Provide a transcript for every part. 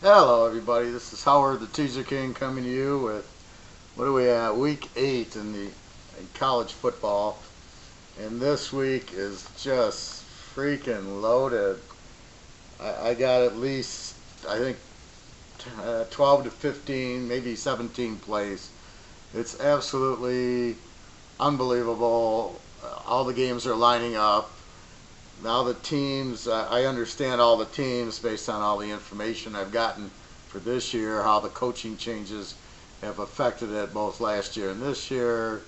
Hello everybody, this is Howard the Teaser King coming to you with, what are we at, week 8 in college football, and this week is just freaking loaded. I got at least, I think, 12 to 15, maybe 17 plays. It's absolutely unbelievable. All the games are lining up. Now the teams, I understand all the teams based on all the information I've gotten for this year, how the coaching changes have affected it both last year and this year.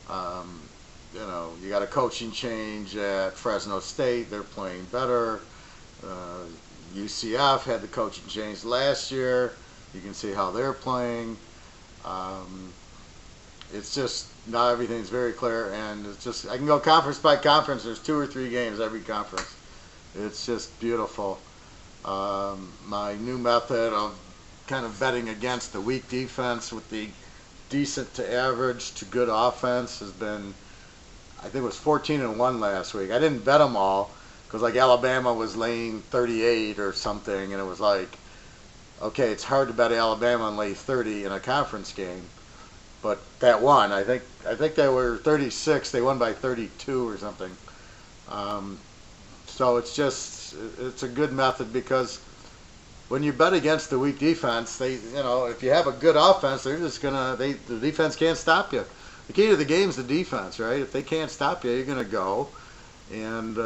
You got a coaching change at Fresno State. They're playing better. UCF had the coaching change last year. You can see how they're playing. It's just now everything's very clear, and it's just I can go conference by conference. There's 2 or 3 games every conference. It's just beautiful. My new method of kind of betting against the weak defense with the decent to average to good offense has been, I think it was 14-1 last week. I didn't bet them all because like Alabama was laying 38 or something, and it was like, okay, it's hard to bet Alabama and lay 30 in a conference game. But that won. I think they were 36. They won by 32 or something. So it's a good method because when you bet against the weak defense, if you have a good offense, the defense can't stop you. The key to the game is the defense, right? If they can't stop you, you're gonna go, and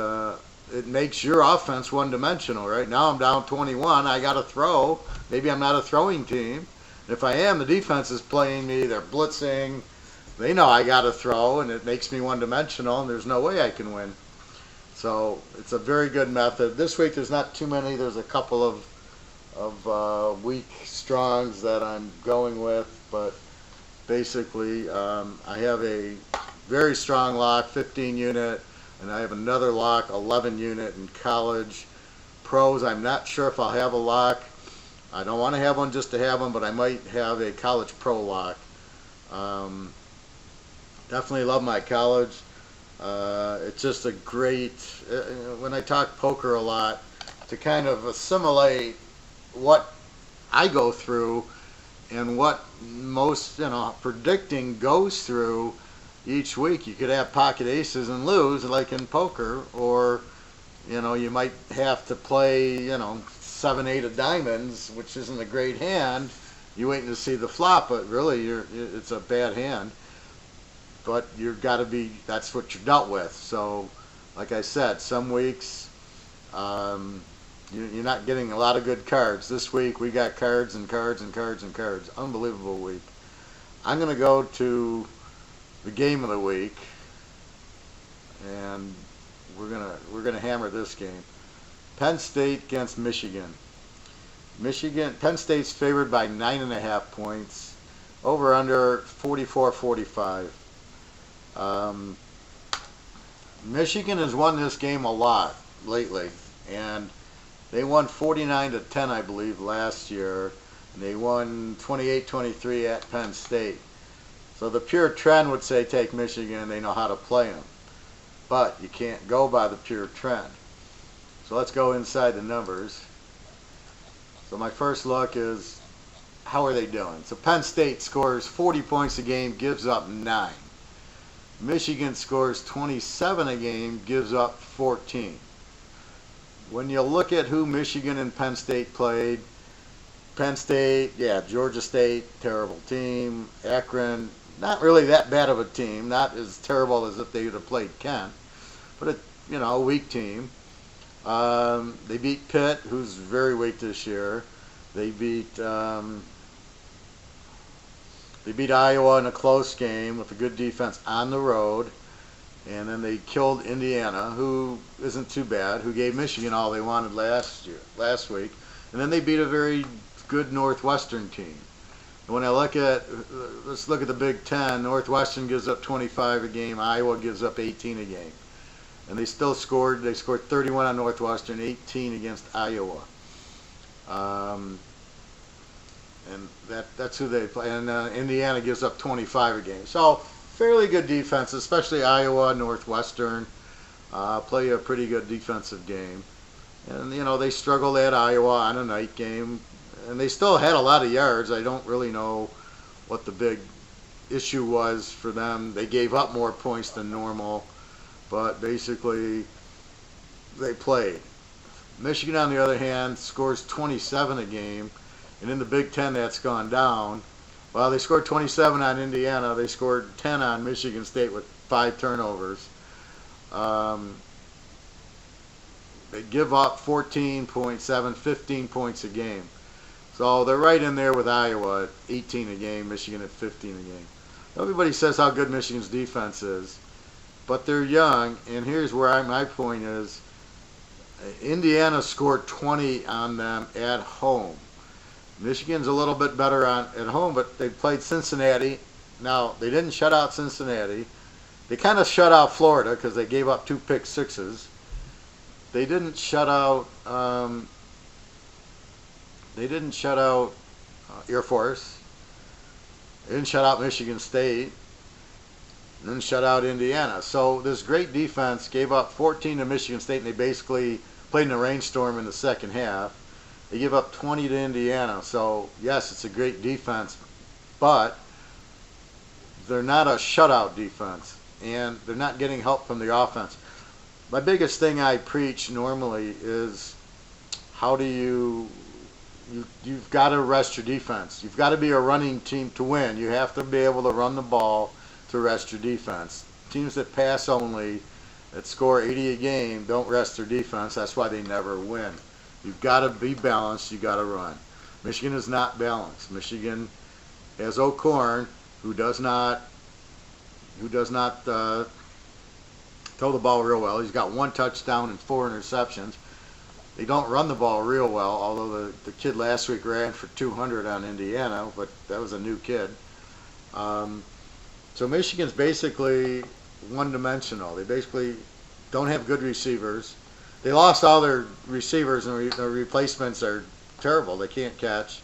it makes your offense one-dimensional, right? Now I'm down 21. I got to throw. Maybe I'm not a throwing team. If I am, the defense is playing me, they're blitzing, they know I got to throw, and it makes me one-dimensional, and there's no way I can win. So it's a very good method. This week there's not too many. There's a couple of weak strongs that I'm going with, but basically I have a very strong lock, 15 unit, and I have another lock, 11 unit in college. Pros, I'm not sure if I'll have a lock. I don't want to have one just to have one, but I might have a college pro lock. Definitely love my college. It's just a great, when I talk poker a lot, to kind of assimilate what I go through and what most, predicting goes through each week. You could have pocket aces and lose like in poker, or, you might have to play, 7-8 of diamonds, which isn't a great hand. You waiting to see the flop, but really it's a bad hand. But that's what you're dealt with. So, like I said, some weeks you're not getting a lot of good cards. This week we got cards and cards and cards and cards. Unbelievable week. I'm going to go to the game of the week, and we're gonna hammer this game. Penn State against Michigan. Penn State's favored by 9.5 points. Over under 44-45. Michigan has won this game a lot lately, and they won 49-10, I believe, last year. And they won 28-23 at Penn State. So the pure trend would say take Michigan. They know how to play them, but you can't go by the pure trend. So let's go inside the numbers. So my first look is, how are they doing? So Penn State scores 40 points a game, gives up 9. Michigan scores 27 a game, gives up 14. When you look at who Michigan and Penn State played, Penn State, Georgia State, terrible team. Akron, not really that bad of a team, not as terrible as if they would have played Kent, but a weak team. They beat Pitt, who's very weak this year. They beat Iowa in a close game with a good defense on the road, and then they killed Indiana, who isn't too bad, who gave Michigan all they wanted last week, and then they beat a very good Northwestern team. And when let's look at the Big Ten. Northwestern gives up 25 a game. Iowa gives up 18 a game. And they still scored. They scored 31 on Northwestern, 18 against Iowa. And that's who they play. And Indiana gives up 25 a game. So fairly good defense, especially Iowa, Northwestern. Play a pretty good defensive game. And, they struggled at Iowa on a night game. and they still had a lot of yards. I don't really know what the big issue was for them. They gave up more points than normal, but basically they played. Michigan, on the other hand, scores 27 a game, and in the Big Ten that's gone down. Well, they scored 27 on Indiana. They scored 10 on Michigan State with 5 turnovers. They give up 14.7, 15 points a game. So they're right in there with Iowa at 18 a game, Michigan at 15 a game. Everybody says how good Michigan's defense is, but they're young, and here's where my point is. Indiana scored 20 on them at home. Michigan's a little bit better at home, but they played Cincinnati. Now, they didn't shut out Cincinnati. They kind of shut out Florida because they gave up 2 pick sixes. They didn't shut out Air Force. They didn't shut out Michigan State. They didn't shut out Indiana. So this great defense gave up 14 to Michigan State, and they basically played in a rainstorm in the second half. They give up 20 to Indiana. So, yes, it's a great defense, but they're not a shutout defense, and they're not getting help from the offense. My biggest thing I preach normally is how do you've got to rest your defense. You've got to be a running team to win. You have to be able to run the ball to rest your defense. Teams that pass only, that score 80 a game, don't rest their defense. That's why they never win. You've got to be balanced. You've got to run. Michigan is not balanced. Michigan has O'Korn, who does not throw the ball real well. He's got 1 touchdown and 4 interceptions. They don't run the ball real well, although the kid last week ran for 200 on Indiana, but that was a new kid. So Michigan's basically one-dimensional. They basically don't have good receivers. They lost all their receivers, and their replacements are terrible. They can't catch.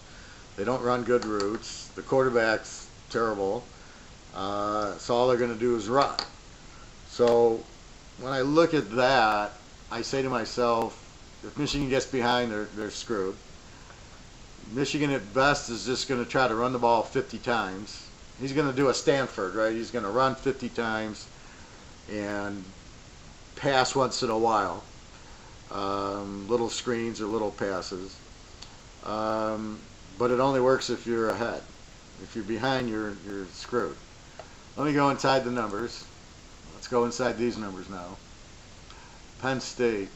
They don't run good routes. The quarterback's terrible. So all they're going to do is run. So when I look at that, I say to myself, if Michigan gets behind, they're screwed. Michigan at best is just going to try to run the ball 50 times. He's going to do a Stanford, right? He's going to run 50 times and pass once in a while. Little screens or little passes. But it only works if you're ahead. If you're behind, you're screwed. Let me go inside the numbers. Let's go inside these numbers now. Penn State.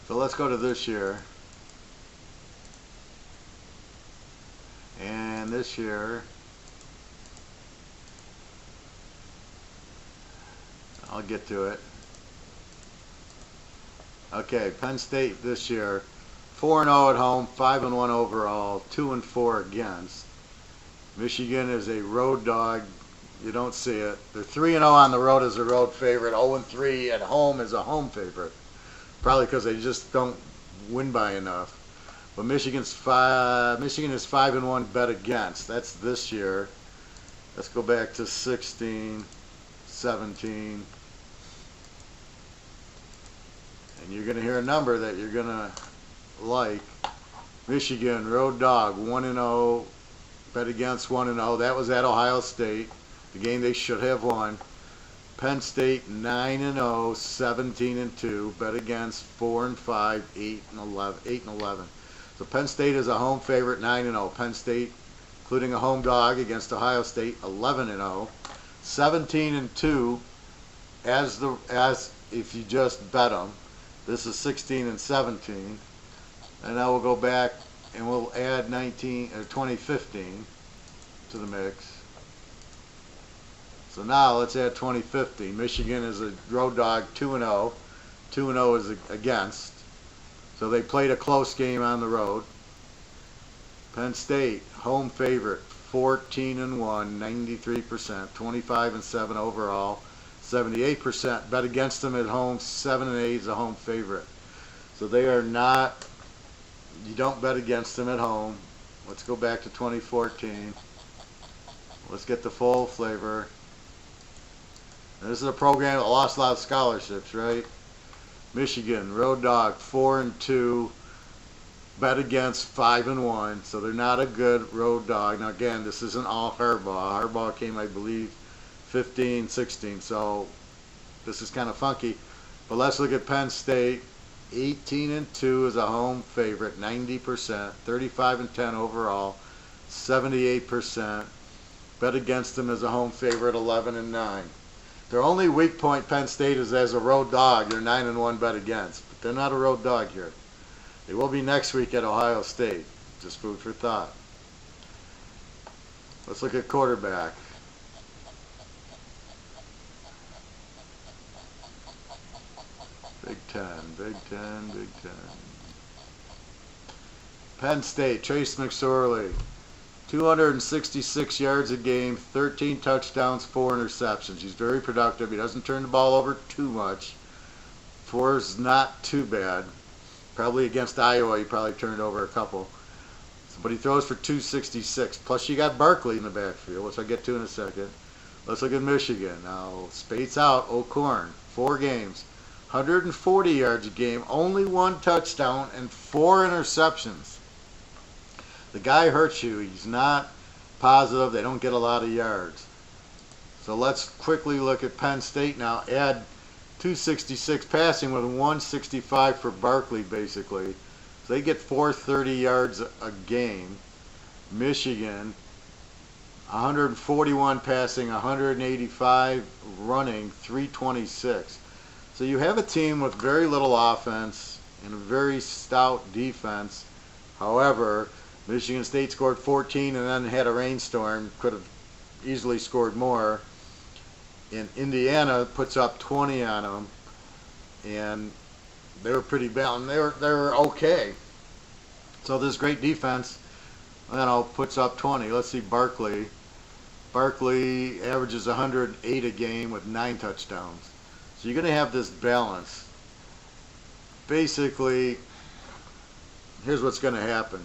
So let's go to this year. And this year, I'll get to it. Okay, Penn State this year, 4-0 at home, 5-1 overall, 2-4 against. Michigan is a road dog. You don't see it. They're 3-0 on the road as a road favorite, 0-3 at home as a home favorite. Probably because they just don't win by enough. But Michigan is 5-1 bet against. That's this year. Let's go back to 16, 17. And you're going to hear a number that you're going to like. Michigan, road dog, 1-0, bet against 1-0. That was at Ohio State, the game they should have won. Penn State, 9-0, 17-2, bet against 4-5, 8-11. So Penn State is a home favorite, 9-0. Penn State, including a home dog against Ohio State, 11-0, 17-2 as if you just bet them. This is 16 and 17, and now we'll go back and we'll add 2015 to the mix. So now let's add 2015. Michigan is a road dog, 2-0. 2-0 is against. So they played a close game on the road. Penn State, home favorite, 14-1, 93%, 25-7 overall, 78%. Bet against them at home, 7-8 is a home favorite. So they are not, you don't bet against them at home. Let's go back to 2014. Let's get the full flavor. And this is a program that lost a lot of scholarships, right? Michigan, road dog, 4-2. Bet against 5-1, so they're not a good road dog. Now again, this isn't all Harbaugh. Harbaugh came, I believe, 15, 16, so this is kind of funky. But let's look at Penn State. 18-2 is a home favorite, 90%. 35-10 overall, 78%. Bet against them as a home favorite, 11-9. Their only weak point, Penn State, is as a road dog. They're 9-1 bet against, but they're not a road dog here. They will be next week at Ohio State. Just food for thought. Let's look at quarterback. Big Ten, Big Ten, Big Ten. Penn State, Trace McSorley. 266 yards a game, 13 touchdowns, 4 interceptions. He's very productive. He doesn't turn the ball over too much. 4 is not too bad. Probably against Iowa, he probably turned over a couple. But he throws for 266. Plus, you got Barkley in the backfield, which I'll get to in a second. Let's look at Michigan. Now, Spate's out. O'Korn, 4 games. 140 yards a game, only 1 touchdown, and 4 interceptions. The guy hurts you. He's not positive. They don't get a lot of yards. So let's quickly look at Penn State now. Add 266 passing with 165 for Barkley, basically. So they get 430 yards a game. Michigan, 141 passing, 185 running, 326. So you have a team with very little offense and a very stout defense. However, Michigan State scored 14 and then had a rainstorm. Could have easily scored more. And Indiana puts up 20 on them, and they were pretty balanced. They were okay. So this great defense, puts up 20. Let's see Barkley. Barkley averages 108 a game with 9 touchdowns. So you're going to have this balance. Basically, here's what's going to happen.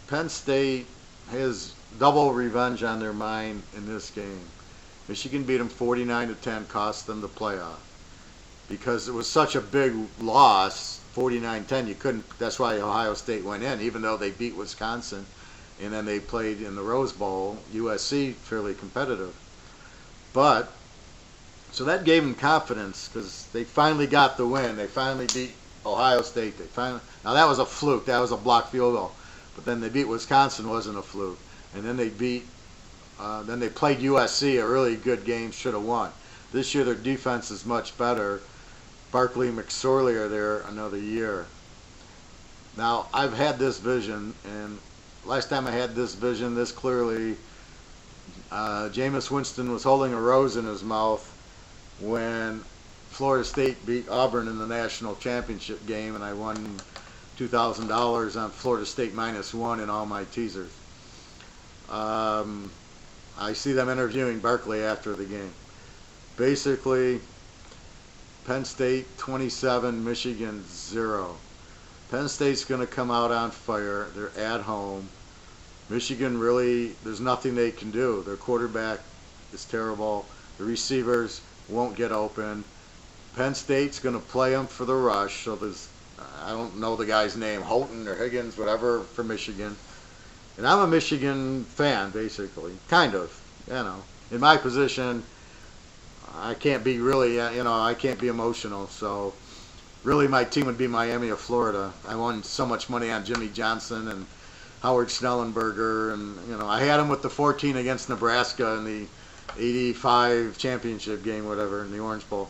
Penn State has double revenge on their mind in this game. Michigan beat them 49-10, cost them the playoff. Because it was such a big loss, 49-10, you couldn't, that's why Ohio State went in, even though they beat Wisconsin. And then they played in the Rose Bowl, USC, fairly competitive. But, so that gave them confidence, because they finally got the win. They finally beat Ohio State. Now that was a fluke, that was a blocked field goal. But then they beat Wisconsin, wasn't a fluke. And then they then they played USC, a really good game, should have won. This year their defense is much better. Barkley and McSorley are there another year. Now, I've had this vision, and last time I had this vision this clearly, Jameis Winston was holding a rose in his mouth when Florida State beat Auburn in the national championship game, and I won $2,000 on Florida State -1 in all my teasers. I see them interviewing Barkley after the game. Basically, Penn State 27, Michigan 0. Penn State's going to come out on fire. They're at home. Michigan really, there's nothing they can do. Their quarterback is terrible. The receivers won't get open. Penn State's going to play them for the rush. So there's, I don't know the guy's name, Houghton or Higgins, whatever, for Michigan. And I'm a Michigan fan, basically. Kind of, In my position, I can't be really, I can't be emotional. So really my team would be Miami of Florida. I won so much money on Jimmy Johnson and Howard Schnellenberger. And, I had him with the 14 against Nebraska in the 85 championship game, whatever, in the Orange Bowl.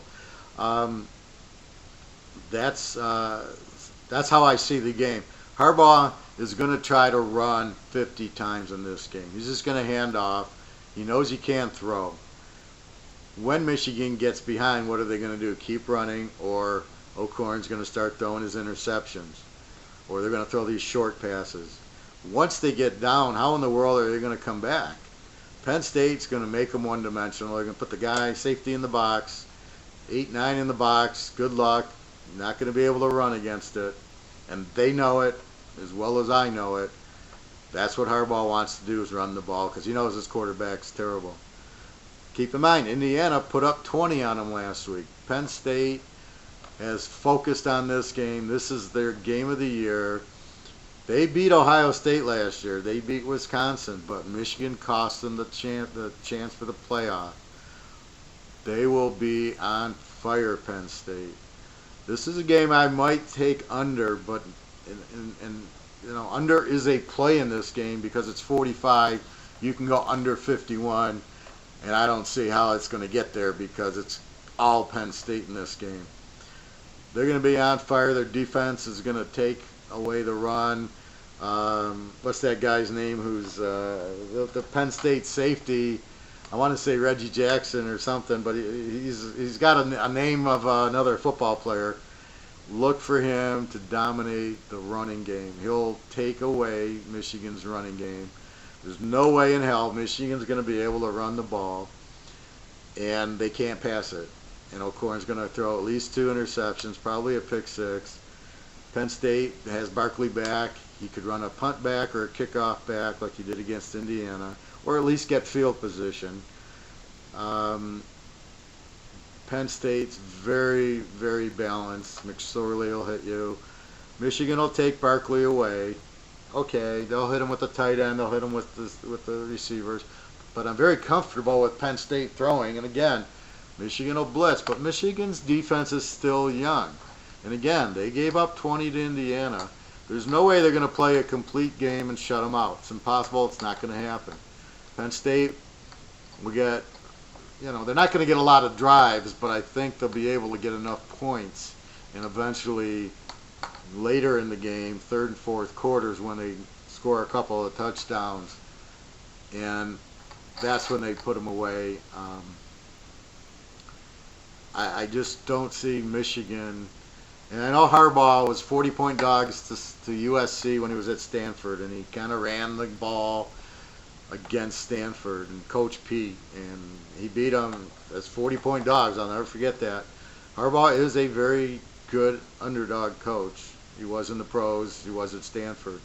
That's how I see the game. Harbaugh is going to try to run 50 times in this game. He's just going to hand off. He knows he can't throw. When Michigan gets behind, what are they going to do? Keep running, or O'Korn's going to start throwing his interceptions, or they're going to throw these short passes. Once they get down, how in the world are they going to come back? Penn State's going to make them one-dimensional. They're going to put the guy, safety in the box, 8-9 in the box. Good luck. Not going to be able to run against it. And they know it as well as I know it. That's what Harbaugh wants to do, is run the ball, because he knows his quarterback's terrible. Keep in mind, Indiana put up 20 on them last week. Penn State has focused on this game. This is their game of the year. They beat Ohio State last year. They beat Wisconsin, but Michigan cost them the chance for the playoff. They will be on fire, Penn State. This is a game I might take under, but under is a play in this game because it's 45. You can go under 51, and I don't see how it's going to get there because it's all Penn State in this game. They're going to be on fire. Their defense is going to take away the run. What's that guy's name who's the Penn State safety? I want to say Reggie Jackson or something, but he's got a name of another football player. Look for him to dominate the running game. He'll take away Michigan's running game. There's no way in hell Michigan's going to be able to run the ball, and they can't pass it. And O'Korn's going to throw at least 2 interceptions, probably a pick 6. Penn State has Barkley back. He could run a punt back or a kickoff back like he did against Indiana, or at least get field position. Penn State's very, very balanced. McSorley will hit you. Michigan will take Barkley away. Okay, they'll hit him with the tight end. They'll hit him with the receivers. But I'm very comfortable with Penn State throwing. And again, Michigan will blitz. But Michigan's defense is still young. And again, they gave up 20 to Indiana. There's no way they're going to play a complete game and shut them out. It's impossible. It's not going to happen. Penn State, they're not going to get a lot of drives, but I think they'll be able to get enough points. And eventually, later in the game, third and fourth quarters, when they score a couple of touchdowns, and that's when they put them away. I just don't see Michigan. And I know Harbaugh was 40-point dogs to USC when he was at Stanford, and he kind of ran the ball against Stanford and Coach Pete, and he beat them as 40-point dogs. I'll never forget that. Harbaugh is a very good underdog coach. He was in the pros. He was at Stanford.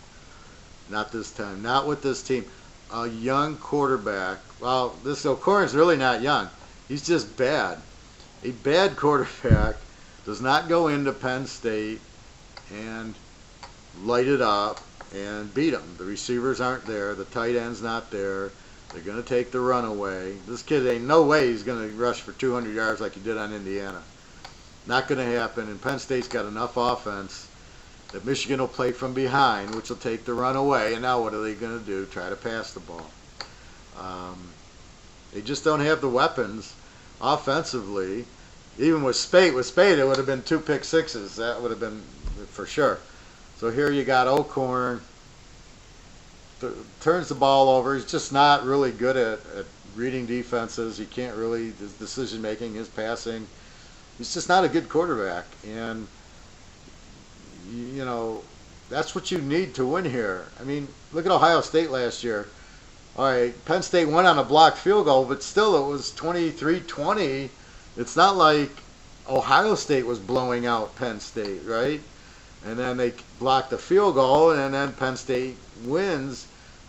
Not this time. Not with this team. A young quarterback. Well, this O'Korn's really not young. He's just bad. A bad quarterback does not go into Penn State and light it up and beat them. The receivers aren't there. The tight end's not there. They're going to take the run away. This kid ain't no way he's going to rush for 200 yards like he did on Indiana. Not going to happen. And Penn State's got enough offense that Michigan will play from behind, which will take the run away. And now what are they going to do? Try to pass the ball. They just don't have the weapons offensively. Even with Spade, it would have been 2 pick sixes. That would have been for sure. So here you got O'Korn. Turns the ball over. He's just not really good at reading defenses. He can't really, his decision making, his passing. He's just not a good quarterback. And, that's what you need to win here. I mean, look at Ohio State last year. All right, Penn State went on a blocked field goal, but still it was 23-20. It's not like Ohio State was blowing out Penn State, right? And then they blocked the field goal, and then Penn State wins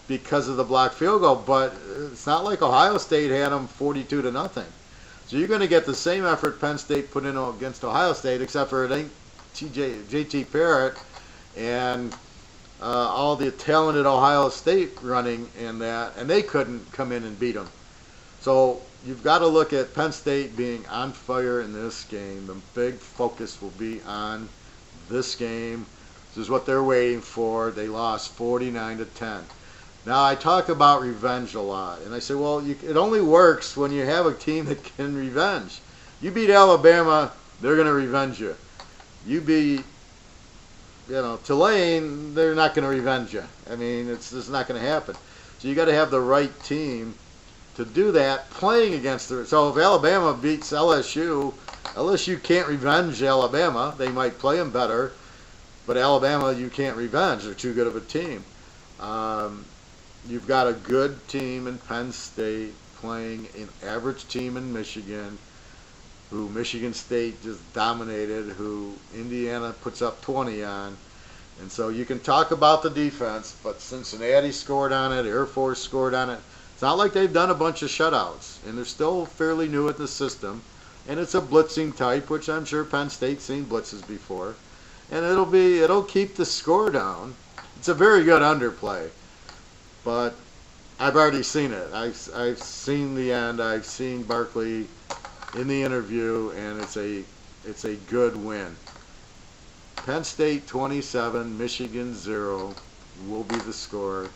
because of the blocked field goal. But it's not like Ohio State had them 42-0. So you're going to get the same effort Penn State put in against Ohio State, except for it ain't J.T. Parrott and all the talented Ohio State running in that, and they couldn't come in and beat them. So you've got to look at Penn State being on fire in this game. The big focus will be on this game. This is what they're waiting for. They lost 49-10. Now, I talk about revenge a lot, and I say, well, it only works when you have a team that can revenge. You beat Alabama, they're going to revenge you. You beat, Tulane, they're not going to revenge you. I mean, it's not going to happen. So you got to have the right team to do that, playing against the. So if Alabama beats LSU can't revenge Alabama. They might play them better, but Alabama you can't revenge. They're too good of a team. You've got a good team in Penn State playing an average team in Michigan, who Michigan State just dominated, who Indiana puts up 20 on. And so you can talk about the defense, but Cincinnati scored on it, Air Force scored on it. It's not like they've done a bunch of shutouts, and they're still fairly new at the system. and it's a blitzing type, which I'm sure Penn State's seen blitzes before, and it'll keep the score down. It's a very good underplay, but I've already seen it. I've seen the end. I've seen Barkley in the interview, and it's a good win. Penn State 27, Michigan 0 will be the score.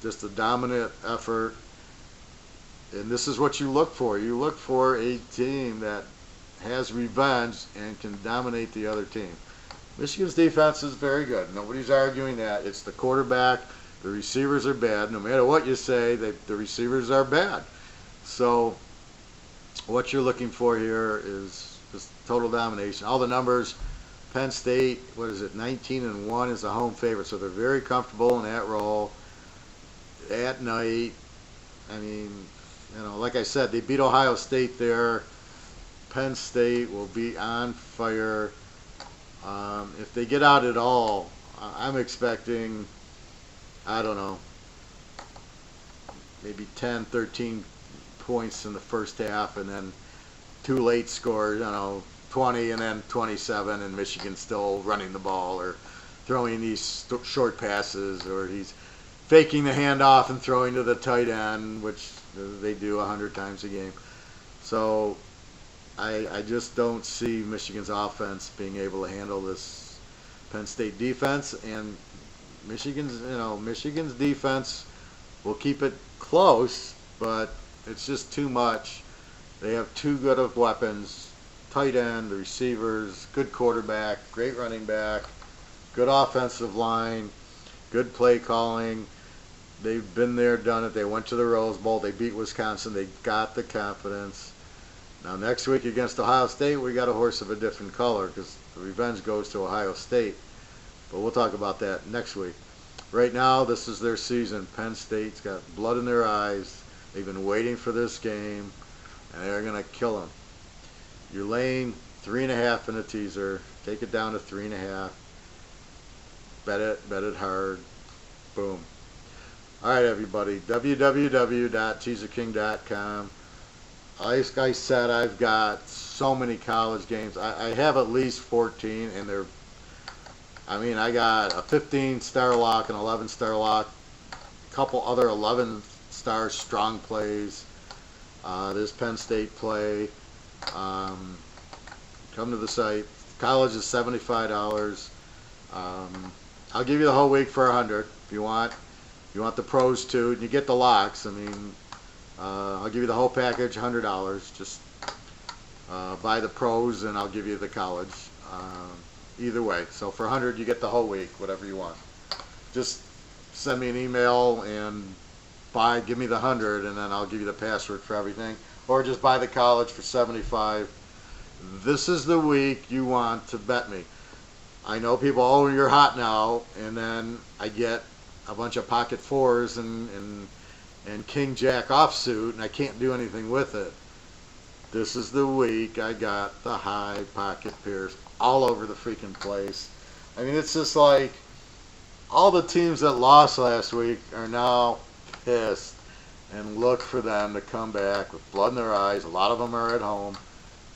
Just a dominant effort. And this is what you look for. You look for a team that has revenge and can dominate the other team. Michigan's defense is very good. Nobody's arguing that. It's the quarterback. The receivers are bad. No matter what you say, the receivers are bad. So what you're looking for here is just total domination. All the numbers, Penn State, 19-1 is a home favorite. So they're very comfortable in that role at night. I mean, like I said, they beat Ohio State there. Penn State will be on fire. If they get out at all, I'm expecting, I don't know, maybe 10, 13 points in the first half, and then two late scores, 20 and then 27, and Michigan still running the ball or throwing these short passes, or he's faking the handoff and throwing to the tight end, which they do 100 times a game. So I just don't see Michigan's offense being able to handle this Penn State defense, and Michigan's defense will keep it close, but it's just too much. They have too good of weapons, tight end, the receivers, good quarterback, great running back, good offensive line, good play calling. They've been there, done it. They went to the Rose Bowl. They beat Wisconsin. They got the confidence. Now, next week against Ohio State, we got a horse of a different color because the revenge goes to Ohio State. But we'll talk about that next week. Right now, this is their season. Penn State's got blood in their eyes. They've been waiting for this game, and they're going to kill them. You're laying 3.5 in a teaser. Take it down to 3.5. Bet it hard. Boom. All right, everybody. www.teaserking.com. Like I said, I've got so many college games. I have at least 14, and I got a 15-star lock, an 11-star lock, a couple other 11-star strong plays. This Penn State play. Come to the site. College is $75. I'll give you the whole week for $100 if you want. You want the pros too, and you get the locks. I'll give you the whole package, $100. Just buy the pros, and I'll give you the college. Either way, so for $100, you get the whole week, whatever you want. Just send me an email and give me the $100, and then I'll give you the password for everything. Or just buy the college for $75. This is the week you want to bet me. I know people, oh, you're hot now, and then I get a bunch of pocket fours and king jack offsuit, and I can't do anything with it. This is the week I got the high pocket pairs all over the freaking place. It's just like all the teams that lost last week are now pissed, and look for them to come back with blood in their eyes. A lot of them are at home.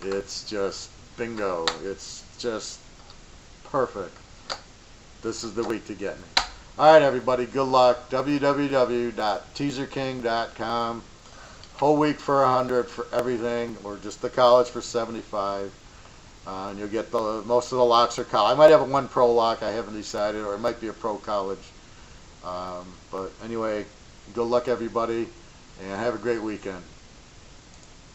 It's just bingo. It's just perfect. This is the week to get me. All right, everybody, good luck. www.teaserking.com. Whole week for $100 for everything, or just the college for $75. And you'll get most of the locks are college. I might have one pro lock, I haven't decided, or it might be a pro college. But anyway, good luck, everybody, and have a great weekend.